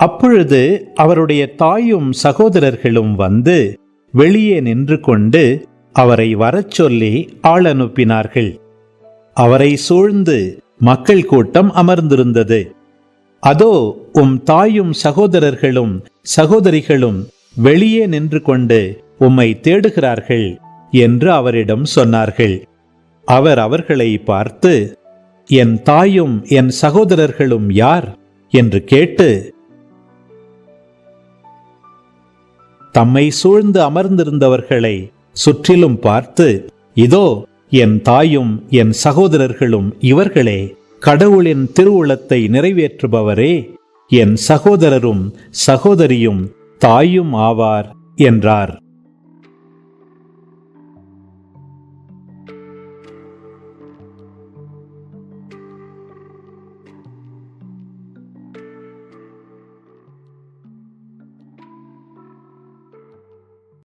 அப்பொழுது அவருடைய தாயும் சகோதரர்களும் வந்து வெளியே நின்று கொண்டு அவரை வரச் சொல்லி ஆள் அனுப்பினார்கள். அவரை சூழ்ந்து மக்கள் கூட்டம் அமர்ந்திருந்தது. அதோ உம் தாயும் சகோதரர்களும் சகோதரிகளும் வெளியே நின்று கொண்டு உம்மை தேடுகிறார்கள் என்று அவரிடம் சொன்னார்கள். அவர் அவர்களை பார்த்து, என் தாயும் என் சகோதரர்களும் யார் என்று கேட்டு, தம்மை சூழ்ந்து அமர்ந்திருந்தவர்களை சுற்றிலும் பார்த்து, இதோ என் தாயும் என் சகோதரர்களும் இவர்களே, கடவுளின் திருவுளத்தை நிறைவேற்றுபவரே, என் சகோதரரும் சகோதரியும் தாயும் ஆவார் என்றார்.